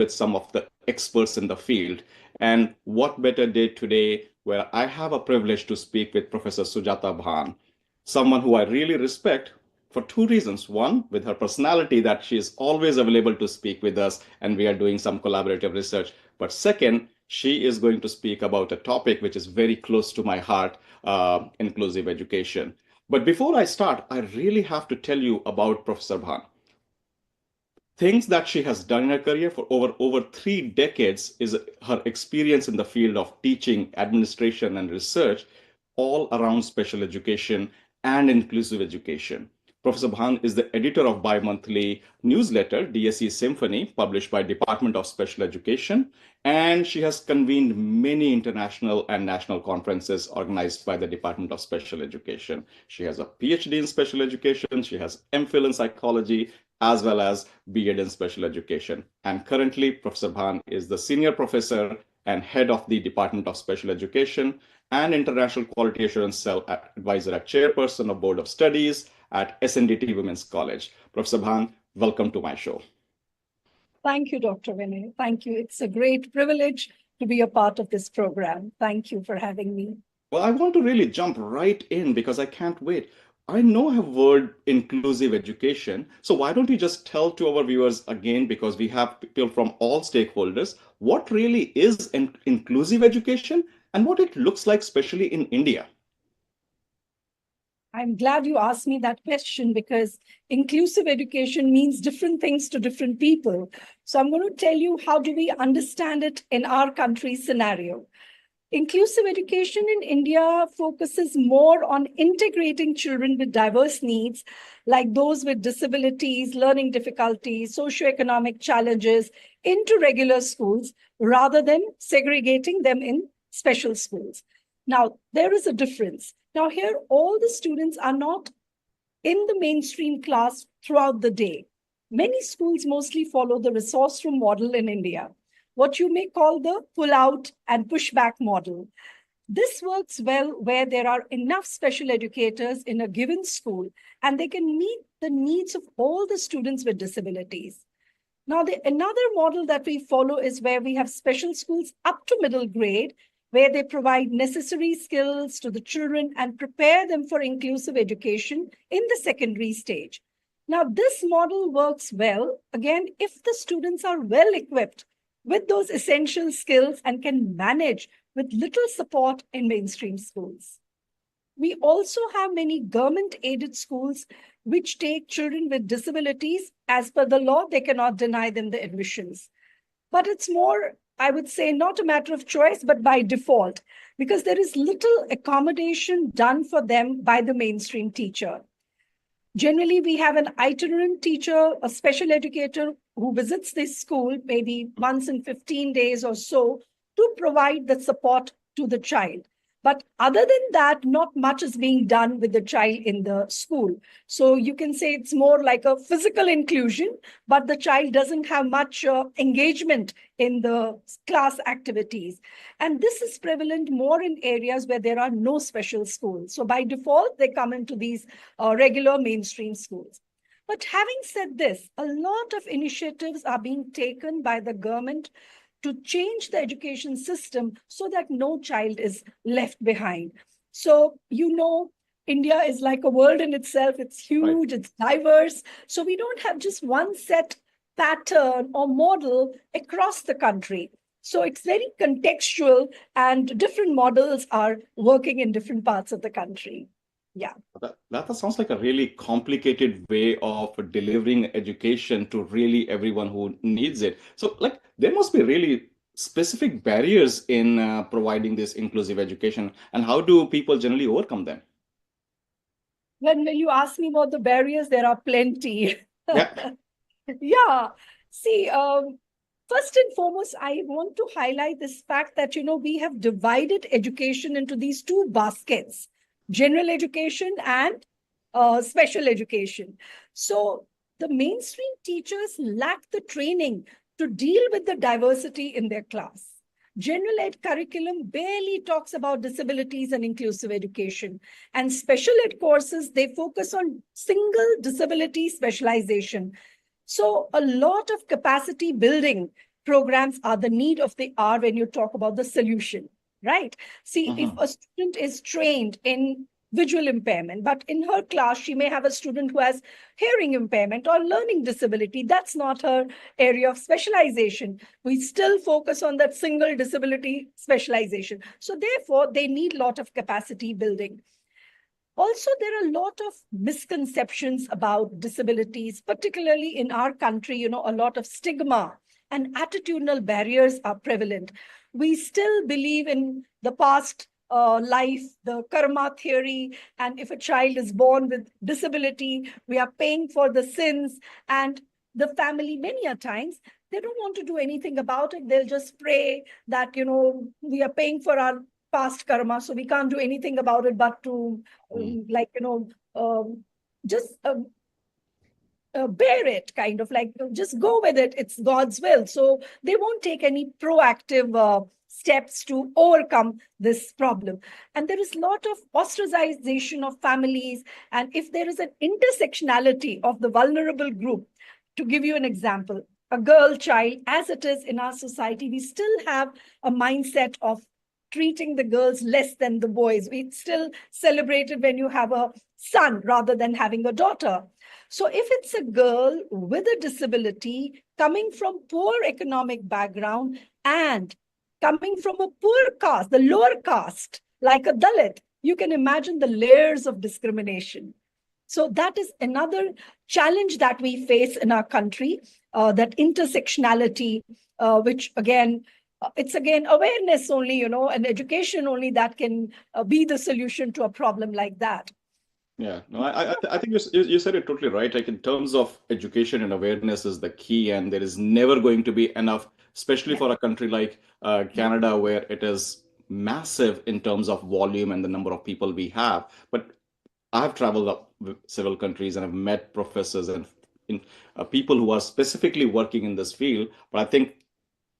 with some of the experts in the field. And what better day today where I have a privilege to speak with Professor Sujata Bhan, someone who I really respect for two reasons. One, with her personality, that she is always available to speak with us, and we are doing some collaborative research. But second, she is going to speak about a topic which is very close to my heart, inclusive education. But before I start, I really have to tell you about Professor Bhan. Things that she has done in her career for over 3 decades is her experience in the field of teaching, administration, and research all around special education and inclusive education. Professor Bhan is the editor of bi-monthly newsletter DSE Symphony, published by Department of Special Education, and she has convened many international and national conferences organized by the Department of Special Education. She has a PhD in special education, she has MPhil in psychology, as well as B.Ed in special education. And currently, Professor Bhan is the senior professor and head of the Department of Special Education and International Quality Assurance Cell advisor at chairperson of Board of Studies at SNDT Women's College. Professor Bhan, welcome to my show. Thank you, Dr. Vinay. Thank you. It's a great privilege to be a part of this program. Thank you for having me. Well, I want to really jump right in because I can't wait. I know I have word inclusive education. So why don't you just tell to our viewers again, because we have people from all stakeholders, what really is inclusive education and what it looks like, especially in India? I'm glad you asked me that question because inclusive education means different things to different people. So I'm going to tell you how do we understand it in our country's scenario. Inclusive education in India focuses more on integrating children with diverse needs, like those with disabilities, learning difficulties, socioeconomic challenges, into regular schools, rather than segregating them in special schools. Now, there is a difference. Now, here, all the students are not in the mainstream class throughout the day. Many schools mostly follow the resource room model in India, what you may call the pull-out and push-back model. This works well where there are enough special educators in a given school and they can meet the needs of all the students with disabilities. Now, another model that we follow is where we have special schools up to middle grade, where they provide necessary skills to the children and prepare them for inclusive education in the secondary stage. Now, this model works well, again, if the students are well equipped with those essential skills and can manage with little support in mainstream schools. We also have many government-aided schools which take children with disabilities. As per the law, they cannot deny them the admissions. But it's more, I would say, not a matter of choice, but by default, because there is little accommodation done for them by the mainstream teacher. Generally, we have an itinerant teacher, a special educator who visits this school maybe once in 15 days or so to provide the support to the child. But other than that, not much is being done with the child in the school. So you can say it's more like a physical inclusion, but the child doesn't have much engagement in the class activities. And this is prevalent more in areas where there are no special schools. So by default, they come into these regular mainstream schools. But having said this, a lot of initiatives are being taken by the government to change the education system so that no child is left behind. So, India is like a world in itself. It's huge, It's diverse. So we don't have just one set pattern or model across the country. So it's very contextual and different models are working in different parts of the country. Yeah. That sounds like a really complicated way of delivering education to really everyone who needs it. So, there must be really specific barriers in providing this inclusive education, and how do people generally overcome them? When you ask me about the barriers, there are plenty. Yeah. Yeah. See, first and foremost, I want to highlight this fact that, we have divided education into these two baskets: general education and special education. So the mainstream teachers lack the training to deal with the diversity in their class. General ed curriculum barely talks about disabilities and inclusive education. And special ed courses, they focus on single disability specialization. So a lot of capacity building programs are the need of the hour when you talk about the solution, right? See, if a student is trained in visual impairment, but in her class, she may have a student who has hearing impairment or learning disability. That's not her area of specialization. We still focus on that single disability specialization. So therefore, they need a lot of capacity building. Also, there are a lot of misconceptions about disabilities, particularly in our country. A lot of stigma and attitudinal barriers are prevalent. We still believe in the past life, the karma theory, and if a child is born with disability, we are paying for the sins, and the family, many a times, they don't want to do anything about it. They'll just pray that, we are paying for our past karma, so we can't do anything about it but to just bear it, kind of like just go with it. It's God's will. So they won't take any proactive steps to overcome this problem. And there is a lot of ostracization of families. And if there is an intersectionality of the vulnerable group, to give you an example, a girl child, as it is in our society, we still have a mindset of treating the girls less than the boys. We still celebrate it when you have a son rather than having a daughter. So if it's a girl with a disability coming from poor economic background and coming from a poor caste, the lower caste, like a Dalit, you can imagine the layers of discrimination. So that is another challenge that we face in our country, that intersectionality, which again, it's again awareness only, and education only that can be the solution to a problem like that. Yeah, no, I think you said it totally right. Like in terms of education and awareness is the key, and there is never going to be enough, especially for a country like Canada, where it is massive in terms of volume and the number of people we have. But I've traveled up several countries and I've met professors and people who are specifically working in this field. But I think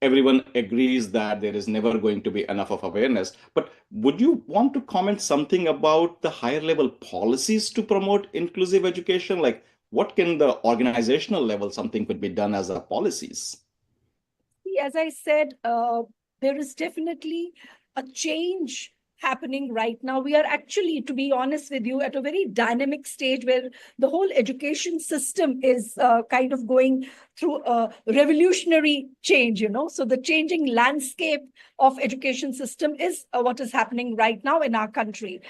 everyone agrees that there is never going to be enough of awareness. But would you want to comment something about the higher level policies to promote inclusive education? Like what can the organizational level something could be done as a policies? As I said, there is definitely a change happening right now. We are actually, to be honest with you, at a very dynamic stage where the whole education system is kind of going through a revolutionary change, So the changing landscape of education system is what is happening right now in our country.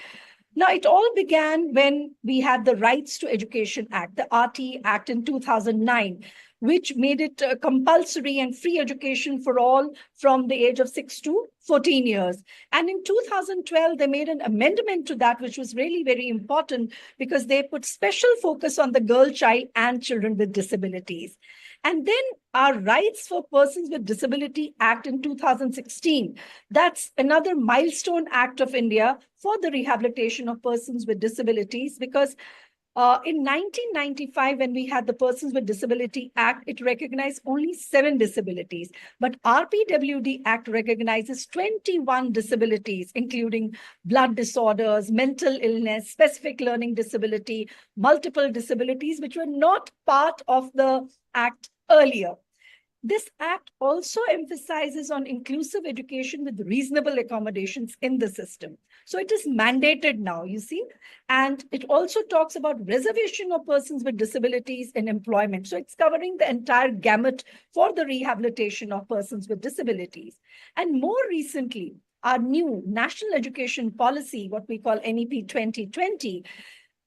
Now, it all began when we had the Rights to Education Act, the RT Act in 2009, which made it compulsory and free education for all from the age of 6 to 14 years. And in 2012, they made an amendment to that, which was really very important because they put special focus on the girl child and children with disabilities. And then our Rights for Persons with Disability Act in 2016. That's another milestone act of India for the rehabilitation of persons with disabilities, because in 1995, when we had the Persons with Disability Act, it recognized only 7 disabilities. But RPWD Act recognizes 21 disabilities, including blood disorders, mental illness, specific learning disability, multiple disabilities, which were not part of the Act earlier. This act also emphasizes on inclusive education with reasonable accommodations in the system. So it is mandated now, you see. And it also talks about reservation of persons with disabilities in employment. So it's covering the entire gamut for the rehabilitation of persons with disabilities. And more recently, our new National Education Policy, what we call NEP 2020,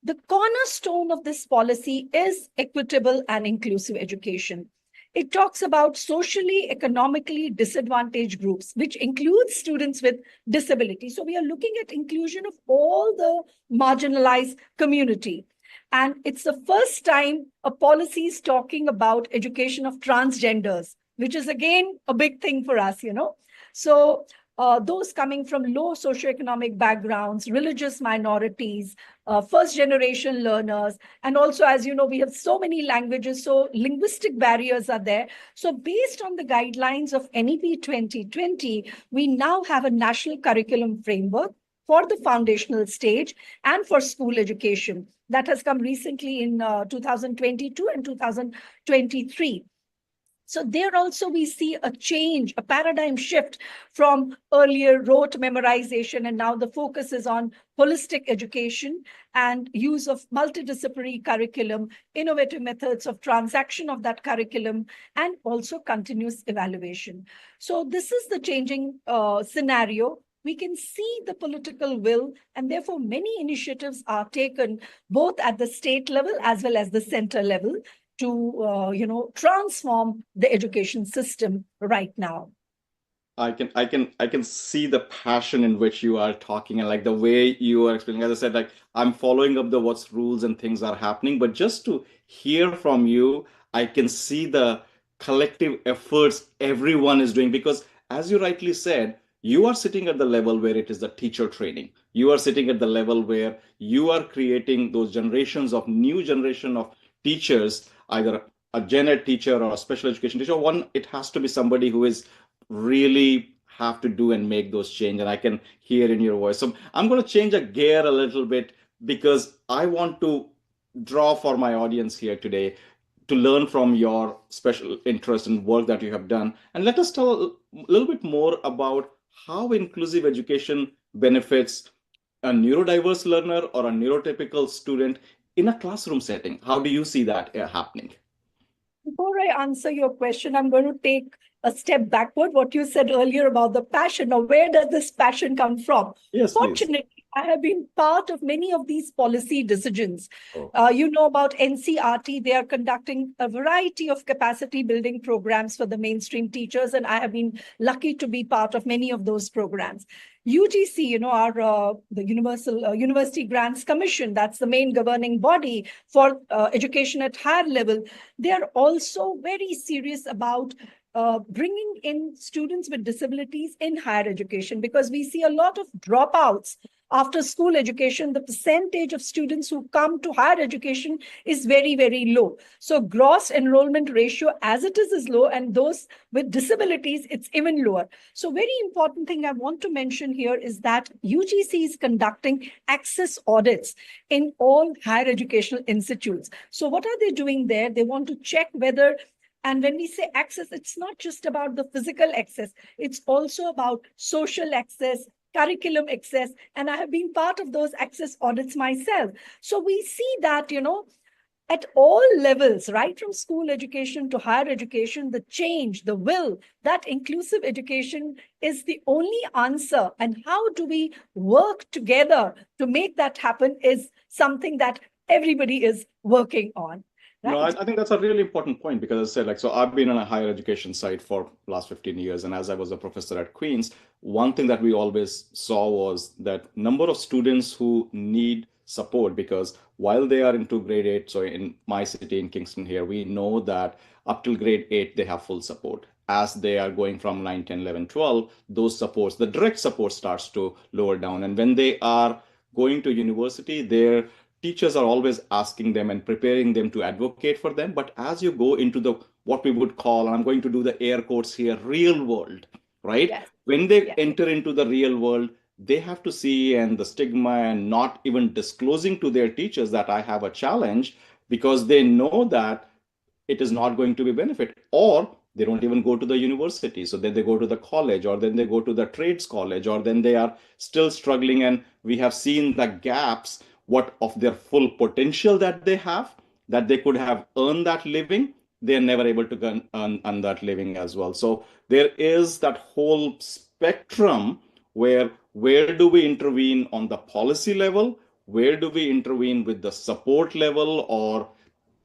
the cornerstone of this policy is equitable and inclusive education. It talks about socially, economically disadvantaged groups, which includes students with disabilities. So we are looking at inclusion of all the marginalized community. And it's the first time a policy is talking about education of transgenders, which is again a big thing for us, So those coming from low socioeconomic backgrounds, religious minorities, first-generation learners, and also, as you know, we have so many languages, so linguistic barriers are there. So based on the guidelines of NEP 2020, we now have a national curriculum framework for the foundational stage and for school education that has come recently in 2022 and 2023. So there also we see a change, a paradigm shift from earlier rote memorization, and now the focus is on holistic education and use of multidisciplinary curriculum, innovative methods of transaction of that curriculum, and also continuous evaluation. So this is the changing scenario. We can see the political will, and therefore many initiatives are taken both at the state level as well as the center level to transform the education system right now. I can see the passion in which you are talking and like the way you are explaining. As I said, like I'm following up the what's rules and things are happening, but just to hear from you, I can see the collective efforts everyone is doing because as you rightly said, you are sitting at the level where it is the teacher training. You are sitting at the level where you are creating those generations of new generation of teachers, either a gen ed teacher or a special education teacher. One, it has to be somebody who is really have to do and make those change, and I can hear in your voice. So I'm going to change a gear a little bit because I want to draw for my audience here today to learn from your special interest and work that you have done, and let us tell a little bit more about how inclusive education benefits a neurodiverse learner or a neurotypical student in a classroom setting. How do you see that happening? Before I answer your question, I'm going to take a step backward. What you said earlier about the passion. Now, where does this passion come from? Yes, please. Fortunately, I have been part of many of these policy decisions. Oh. You know about NCRT. They are conducting a variety of capacity building programs for the mainstream teachers, and I have been lucky to be part of many of those programs. UGC, our the Universal University Grants Commission, that's the main governing body for education at higher level. They are also very serious about bringing in students with disabilities in higher education because we see a lot of dropouts after school education. The percentage of students who come to higher education is very, very low. So gross enrollment ratio as it is low, and those with disabilities, it's even lower. So very important thing I want to mention here is that UGC is conducting access audits in all higher educational institutes. So what are they doing there? They want to check whether, and when we say access, it's not just about the physical access, it's also about social access, curriculum access, and I have been part of those access audits myself. So we see that, at all levels, right from school education to higher education, the change, the will, that inclusive education is the only answer. And how do we work together to make that happen is something that everybody is working on. No, Right. I think that's a really important point because as I said, like, so I've been on a higher education side for last 15 years. And as I was a professor at Queen's, one thing that we always saw was that number of students who need support because while they are into grade 8, so in my city in Kingston here, we know that up till grade 8, they have full support. As they are going from 9, 10, 11, 12, those supports, the direct support starts to lower down. And when they are going to university, their teachers are always asking them and preparing them to advocate for them. But as you go into the what we would call, and I'm going to do the air quotes here, real world, right? Yes. When they Yes. enter into the real world, they have to see and the stigma and not even disclosing to their teachers that I have a challenge because they know that it is not going to be benefit, or they don't even go to the university, so then they go to the college, or then they go to the trades college, or then they are still struggling, and we have seen the gaps what of their full potential that they have, that they could have earned that living, they are never able to earn that living as well. So there is that whole spectrum where do we intervene on the policy level, where do we intervene with the support level or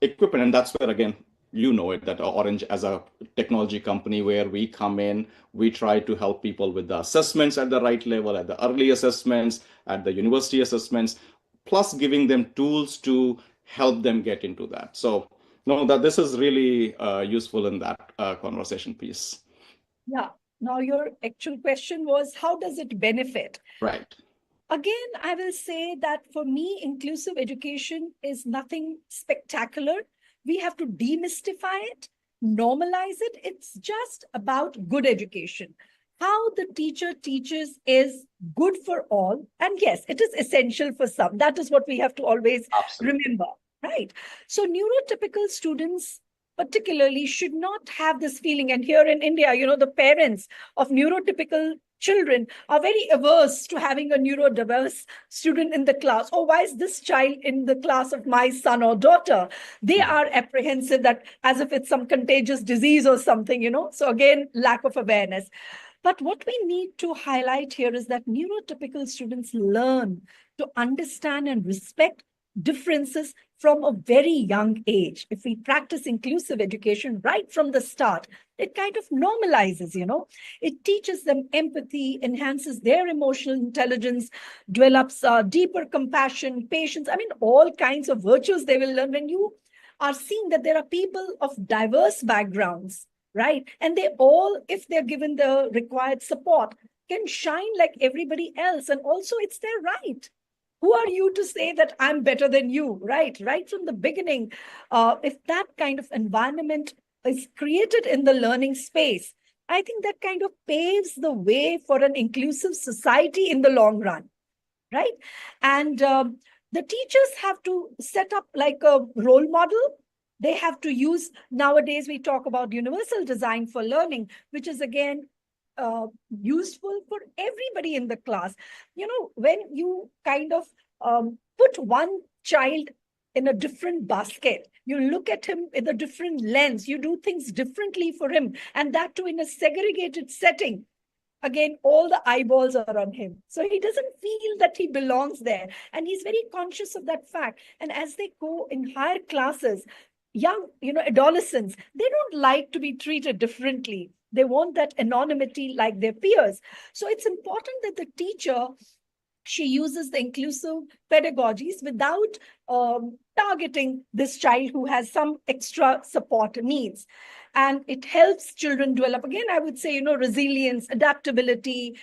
equipment. And that's where again you know it that Orange as a technology company where we come in, we try to help people with the assessments at the right level, at the early assessments, at the university assessments, plus giving them tools to help them get into that. So no, that this is really useful in that conversation piece. Yeah. Now, your actual question was, how does it benefit? Right. Again, I will say that for me, inclusive education is nothing spectacular. We have to demystify it, normalize it. It's just about good education. How the teacher teaches is good for all. And yes, it is essential for some. That is what we have to always Absolutely. remember, right? So neurotypical students particularly should not have this feeling. And here in India, the parents of neurotypical children are very averse to having a neurodiverse student in the class. Oh, why is this child in the class of my son or daughter? They are apprehensive, that as if it's some contagious disease or something. So again, lack of awareness. But what we need to highlight here is that neurotypical students learn to understand and respect differences from a very young age. If we practice inclusive education right from the start, it kind of normalizes, It teaches them empathy, enhances their emotional intelligence, develops deeper compassion, patience. I mean, all kinds of virtues they will learn when you are seeing that there are people of diverse backgrounds, right? And they all, if they're given the required support, can shine like everybody else. And also, it's their right. Who are you to say that I'm better than you, right? Right from the beginning, if that kind of environment is created in the learning space, I think that kind of paves the way for an inclusive society in the long run, right? And the teachers have to set up like a role model. They have to use, nowadays we talk about universal design for learning, which is again useful for everybody in the class. When you kind of put one child in a different basket, you look at him in a different lens, you do things differently for him, and that too in a segregated setting. Again, all the eyeballs are on him. So he doesn't feel that he belongs there. And he's very conscious of that fact. And as they go in higher classes, young, adolescents, they don't like to be treated differently. They want that anonymity like their peers. So it's important that the teacher, she uses the inclusive pedagogies without targeting this child who has some extra support needs. And it helps children develop, again, I would say, resilience, adaptability.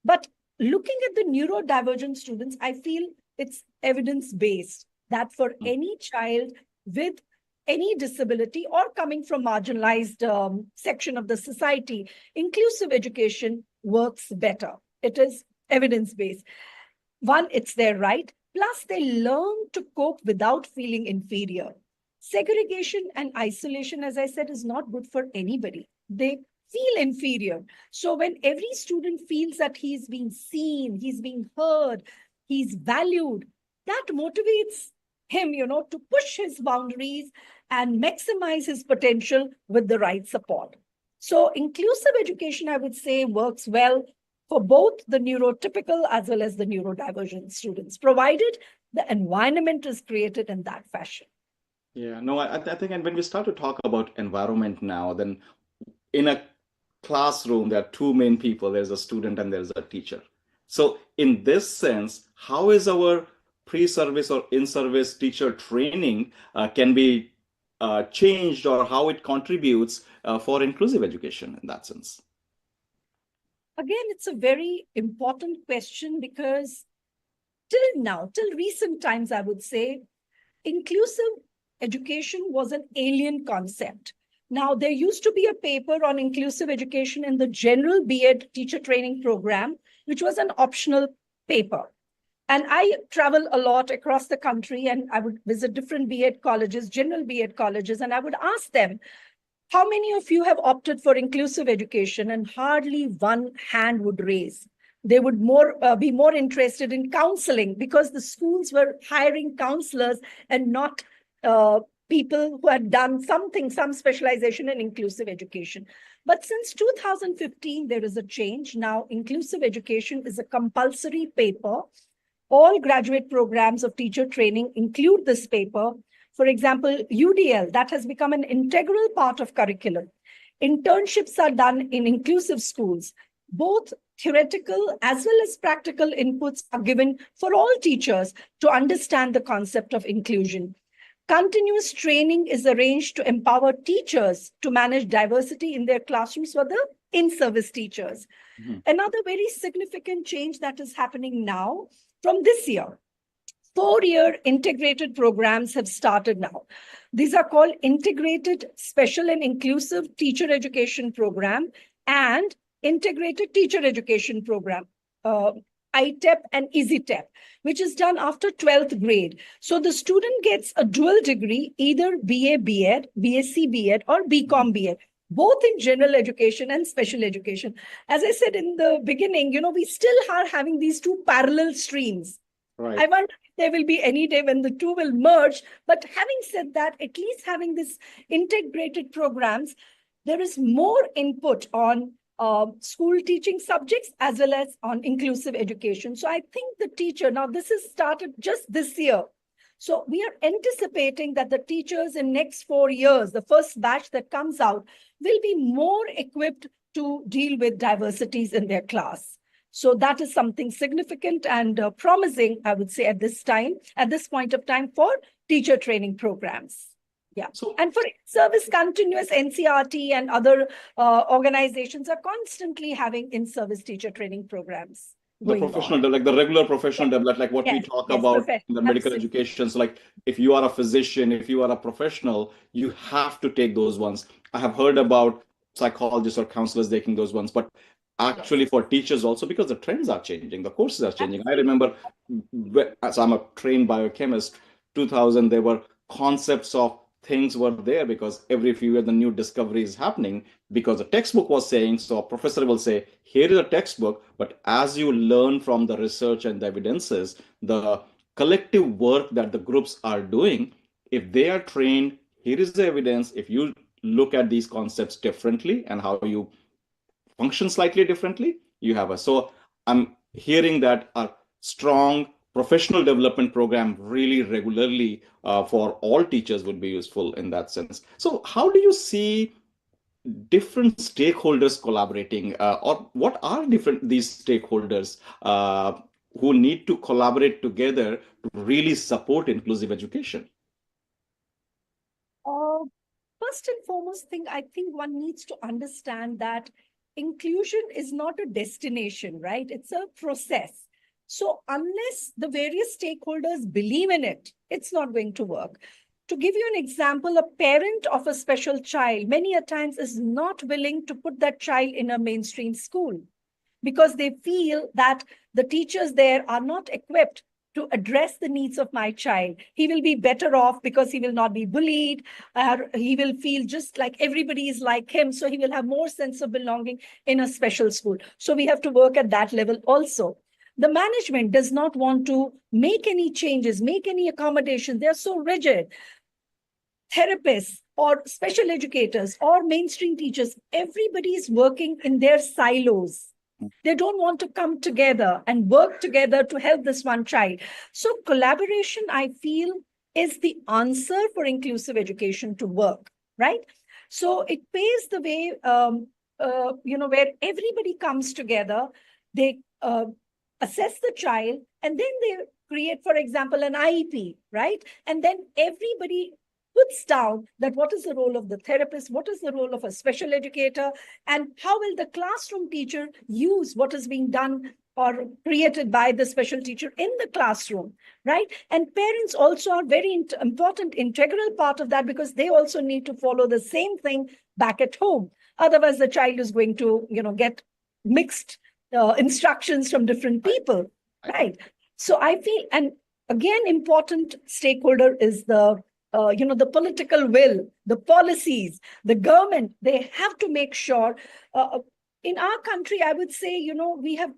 But looking at the neurodivergent students, I feel it's evidence-based that for any child with any disability or coming from marginalized section of the society, inclusive education works better. It is evidence-based. One, it's their right. Plus, they learn to cope without feeling inferior. Segregation and isolation, as I said, is not good for anybody. They feel inferior. So when every student feels that he's being seen, he's being heard, he's valued, that motivates him, to push his boundaries and maximize his potential with the right support. So inclusive education, I would say, works well for both the neurotypical as well as the neurodivergent students, provided the environment is created in that fashion. Yeah, no, I think, and when we start to talk about environment now, then in a classroom, there are two main people. There's a student and there's a teacher. So in this sense, how is our pre-service or in-service teacher training can be changed, or how it contributes for inclusive education in that sense? Again, it's a very important question because till recent times, I would say, inclusive education was an alien concept. Now, there used to be a paper on inclusive education in the general B.Ed teacher training program, which was an optional paper. And I travel a lot across the country, and I would visit different B.Ed colleges, general B.Ed colleges, and I would ask them, how many of you have opted for inclusive education? And hardly one hand would raise. They would be more interested in counseling because the schools were hiring counselors and not people who had done something, some specialization in inclusive education. But since 2015, there is a change. Now, inclusive education is a compulsory paper. All graduate programs of teacher training include this paper. For example, UDL, that has become an integral part of curriculum. Internships are done in inclusive schools. Both theoretical as well as practical inputs are given for all teachers to understand the concept of inclusion. Continuous training is arranged to empower teachers to manage diversity in their classrooms for the in-service teachers. Mm-hmm. Another very significant change that is happening now from this year. 4-year integrated programs have started now. These are called Integrated Special and Inclusive Teacher Education Program and Integrated Teacher Education Program. ITEP and EasyTEP, which is done after 12th grade. So the student gets a dual degree, either BA BEd, BSc BEd, or BCom BEd, both in general education and special education. As I said in the beginning, we still are having these two parallel streams. Right. I wonder if there will be any day when the two will merge. But having said that, at least having this integrated programs, there is more input on school teaching subjects as well as on inclusive education. So I think the teacher, now this has started just this year. So we are anticipating that the teachers in next 4 years, the first batch that comes out, will be more equipped to deal with diversities in their class. So that is something significant and promising, I would say, at this point of time for teacher training programs. Yeah. And for service continuous, NCRT and other organizations are constantly having in-service teacher training programs. The professional, like the regular professional development, like what we talk about in the medical education. So like if you are a physician, if you are a professional, you have to take those ones. I have heard about psychologists or counselors taking those ones, but actually for teachers also, because the trends are changing, the courses are changing. I remember, so I'm a trained biochemist, 2000, there were concepts of things were there because every few years the new discovery is happening because the textbook was saying. So a professor will say, here is a textbook, but as you learn from the research and the evidences, the collective work that the groups are doing, if they are trained, here is the evidence. If you look at these concepts differently and how you function slightly differently, you have a. So I'm hearing that a strong professional development program really regularly for all teachers would be useful in that sense. So how do you see different stakeholders collaborating, or what are these stakeholders who need to collaborate together to really support inclusive education? First and foremost thing, I think one needs to understand that inclusion is not a destination, right? It's a process. So unless the various stakeholders believe in it, it's not going to work. To give you an example, a parent of a special child many a times is not willing to put that child in a mainstream school because they feel that the teachers there are not equipped to address the needs of my child. He will be better off because he will not be bullied. He will feel just like everybody is like him. So he will have more sense of belonging in a special school. So we have to work at that level also. The management does not want to make any changes, make any accommodations. They're so rigid. Therapists or special educators or mainstream teachers, everybody is working in their silos. They don't want to come together and work together to help this one child. So collaboration, I feel, is the answer for inclusive education to work, right? So it paves the way, where everybody comes together, they assess the child, and then they create, for example, an IEP, right? And then everybody puts down that what is the role of the therapist, what is the role of a special educator, and how will the classroom teacher use what is being done or created by the special teacher in the classroom, right? And parents also are very important, integral part of that because they also need to follow the same thing back at home. Otherwise, the child is going to, get mixed instructions from different people, right? So I feel, and again, important stakeholder is the political will, the policies, the government. They have to make sure. In our country, I would say, we have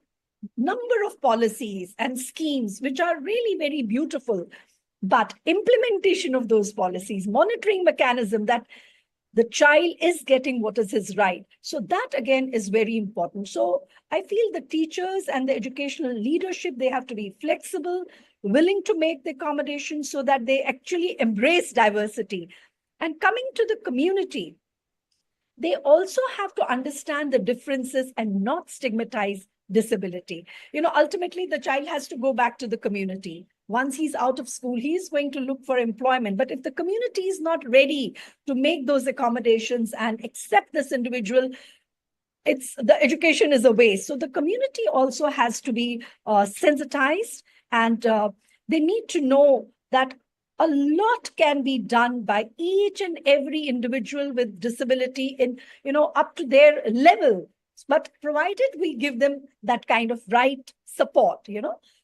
number of policies and schemes which are really very beautiful, but implementation of those policies, monitoring mechanism that the child is getting what is his right. So that again is very important. So I feel the teachers and the educational leadership, they have to be flexible, willing to make the accommodations so that they actually embrace diversity. And coming to the community, they also have to understand the differences and not stigmatize disability. Ultimately, the child has to go back to the community. Once he's out of school, he's going to look for employment. But if the community is not ready to make those accommodations and accept this individual, the education is a waste. So the community also has to be sensitized, and they need to know that a lot can be done by each and every individual with disability in, up to their level. but provided we give them that kind of right support,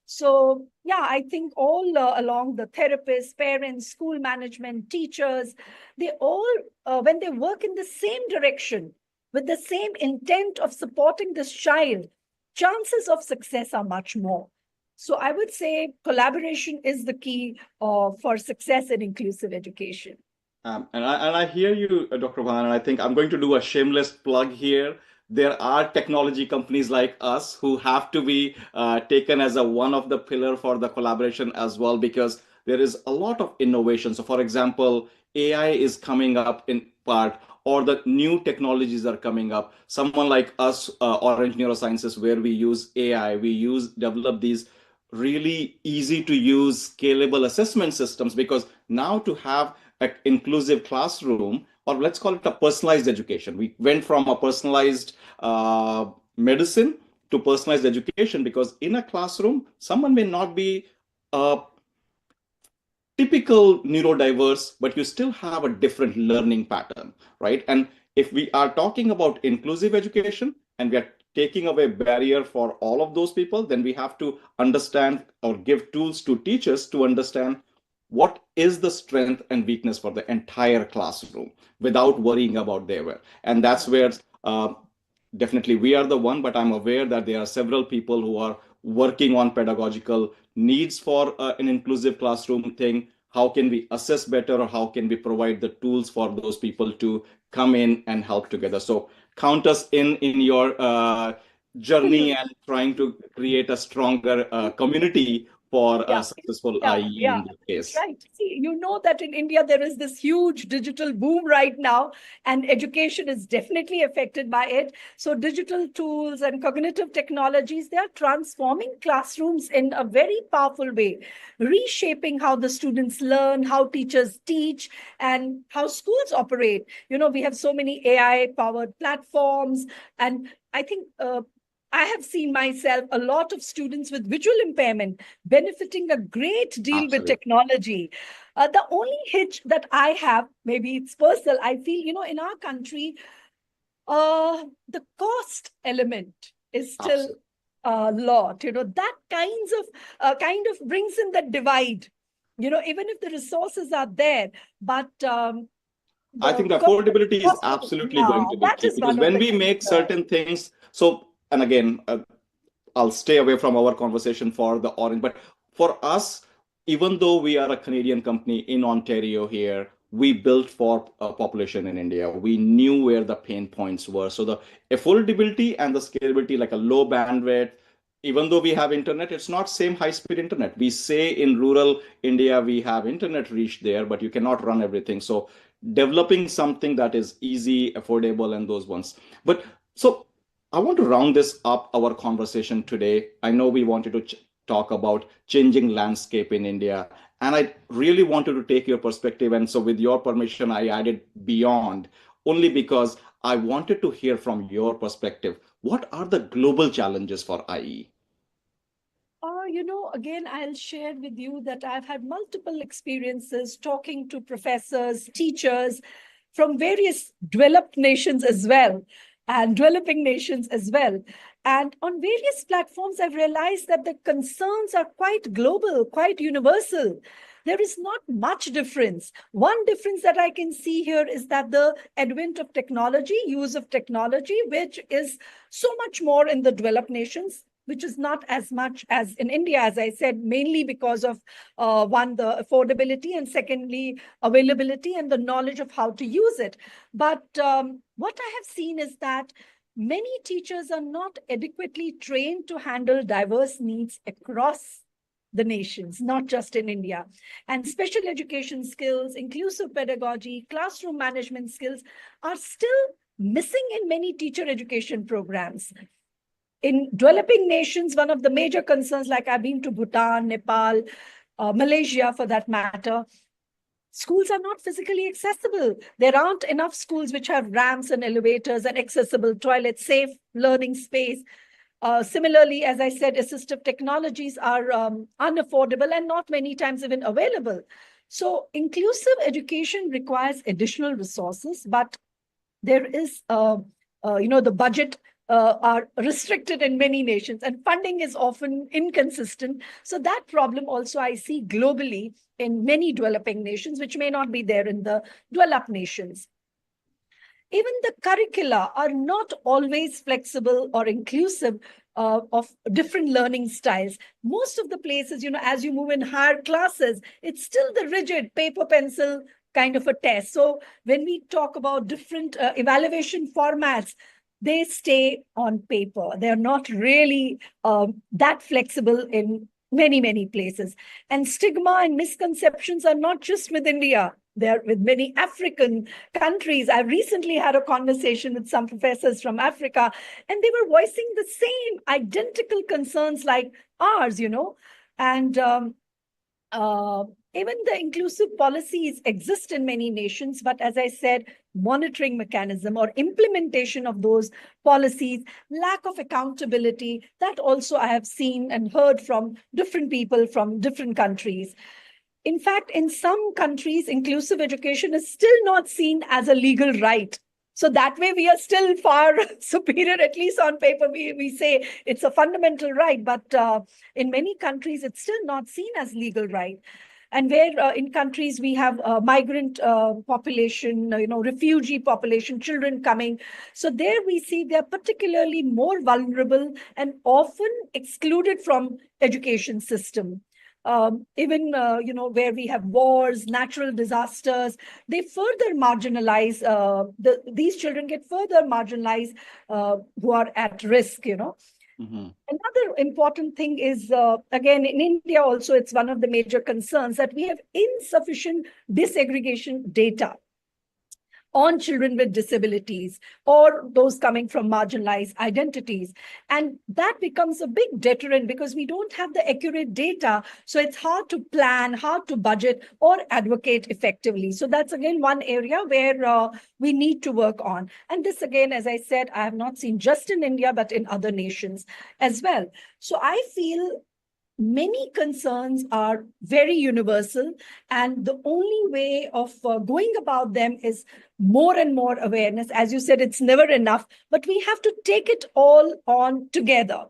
So, yeah, I think all along the therapists, parents, school management, teachers, they all, when they work in the same direction, with the same intent of supporting this child, chances of success are much more. So I would say collaboration is the key for success in inclusive education. And I hear you, Dr. Bhan, and I think I'm going to do a shameless plug here. There are technology companies like us who have to be taken as a one of the pillar for the collaboration as well, because there is a lot of innovation. So, for example, AI is coming up in part, or the new technologies are coming up. Someone like us, Orange Neurosciences, where we use AI, we use develop these really easy to use scalable assessment systems, because now to have an inclusive classroom, or let's call it a personalized education, we went from a personalized medicine to personalized education, because in a classroom someone may not be a typical neurodiverse, but you still have a different learning pattern, right? And if we are talking about inclusive education and we are taking away barrier for all of those people, then we have to understand or give tools to teachers to understand what is the strength and weakness for the entire classroom without worrying about their work. And that's where definitely we are the one, but I'm aware that there are several people who are working on pedagogical needs for an inclusive classroom thing. How can we assess better, or how can we provide the tools for those people to come in and help together? So count us in your journey and trying to create a stronger community for a Yeah, successful yeah, IE yeah. in this case. Right. See, you know that in India there is this huge digital boom right now, and education is definitely affected by it. So digital tools and cognitive technologies, they are transforming classrooms in a very powerful way, reshaping how the students learn, how teachers teach, and how schools operate. We have so many AI-powered platforms, and I think I have seen myself a lot of students with visual impairment benefiting a great deal with Absolutely. technology. The only hitch that I have, maybe it's personal, I feel, in our country, the cost element is still Absolutely. a lot. That kind of brings in that divide. Even if the resources are there, but I the think the affordability is cost, absolutely yeah, going to be that key, is because one of when the we make concerns. certain things, so, and again, I'll stay away from our conversation for the orange, but for us, even though we are a Canadian company in Ontario here, we built for a population in India. We knew where the pain points were. So the affordability and the scalability, like a low bandwidth, even though we have internet, it's not same high speed internet. We say in rural India we have internet reach there, but you cannot run everything. So developing something that is easy, affordable, and those ones. But so I want to round this up our conversation today. I know we wanted to talk about changing landscape in India, and I really wanted to take your perspective. And so, with your permission, I added beyond, only because I wanted to hear from your perspective. What are the global challenges for IE? Again, I'll share with you that I've had multiple experiences talking to professors, teachers from various developed nations as well, and developing nations as well. And on various platforms, I've realized that the concerns are quite global, quite universal. There is not much difference. One difference that I can see here is that the advent of technology, use of technology, which is so much more in the developed nations, which is not as much as in India, as I said, mainly because of one, the affordability, and secondly, availability and the knowledge of how to use it. But what I have seen is that many teachers are not adequately trained to handle diverse needs across the nations, not just in India. And special education skills, inclusive pedagogy, classroom management skills are still missing in many teacher education programs. In developing nations, one of the major concerns, like I've been to Bhutan, Nepal, Malaysia for that matter, schools are not physically accessible. There aren't enough schools which have ramps and elevators and accessible toilets, safe learning space. Similarly, as I said, assistive technologies are unaffordable and not many times even available. So inclusive education requires additional resources, but there is, the budget are restricted in many nations, and funding is often inconsistent. So that problem also I see globally in many developing nations, which may not be there in the developed nations. Even the curricula are not always flexible or inclusive of different learning styles. Most of the places, as you move in higher classes, it's still the rigid paper pencil kind of a test. So when we talk about different evaluation formats, they stay on paper. They're not really that flexible in many, many places. And stigma and misconceptions are not just with India. They're with many African countries. I recently had a conversation with some professors from Africa, and they were voicing the same identical concerns like ours, And uh, even the inclusive policies exist in many nations, but as I said, monitoring mechanism or implementation of those policies, lack of accountability, that also I have seen and heard from different people from different countries. In fact, in some countries, inclusive education is still not seen as a legal right. So that way, we are still far superior, at least on paper. We say it's a fundamental right, but in many countries, it's still not seen as legal right. And where in countries we have migrant population, refugee population, children coming. So there we see they're particularly more vulnerable and often excluded from education system. Even where we have wars, natural disasters, they further marginalize these children get further marginalized who are at risk. Mm-hmm. Another important thing is, again, in India also, it's one of the major concerns that we have insufficient disaggregation data on children with disabilities or those coming from marginalized identities. And that becomes a big deterrent because we don't have the accurate data. So it's hard to plan, hard to budget or advocate effectively. So that's again one area where we need to work on. And this again, as I said, I have not seen just in India, but in other nations as well. So I feel many concerns are very universal, and the only way of going about them is more and more awareness. As you said, it's never enough, but we have to take it all on together,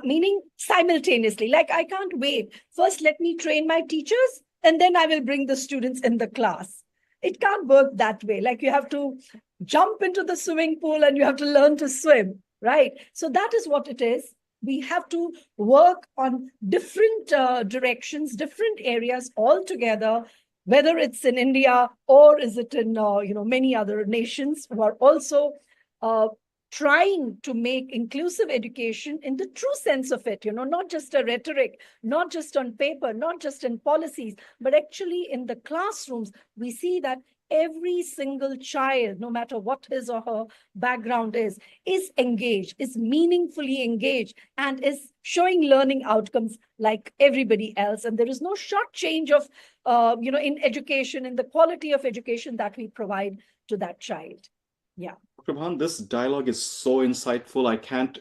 meaning simultaneously. Like, I can't wait. First, let me train my teachers, and then I will bring the students in the class. It can't work that way. Like, you have to jump into the swimming pool and you have to learn to swim, right? So that is what it is. We have to work on different directions, different areas all together, whether it's in India or is it in many other nations who are also trying to make inclusive education in the true sense of it, not just a rhetoric, not just on paper, not just in policies, but actually in the classrooms. We see that every single child, no matter what his or her background is engaged, is meaningfully engaged, and is showing learning outcomes like everybody else. And there is no short change of, in education, in the quality of education that we provide to that child. Yeah. Dr. Bhan, this dialogue is so insightful. I can't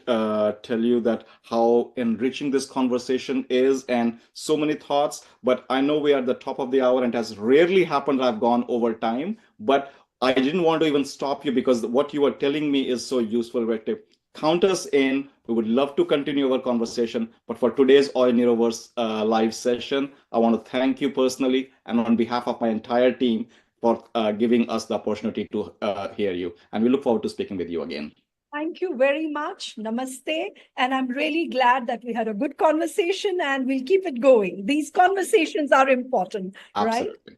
tell you that how enriching this conversation is and so many thoughts. But I know we are at the top of the hour and it has rarely happened I've gone over time. But I didn't want to even stop you because what you are telling me is so useful, Rective. Count us in. We would love to continue our conversation. But for today's All Neuroverse live session, I want to thank you personally and on behalf of my entire team for giving us the opportunity to hear you. And we look forward to speaking with you again. Thank you very much. Namaste. And I'm really glad that we had a good conversation and we'll keep it going. These conversations are important, right? Absolutely.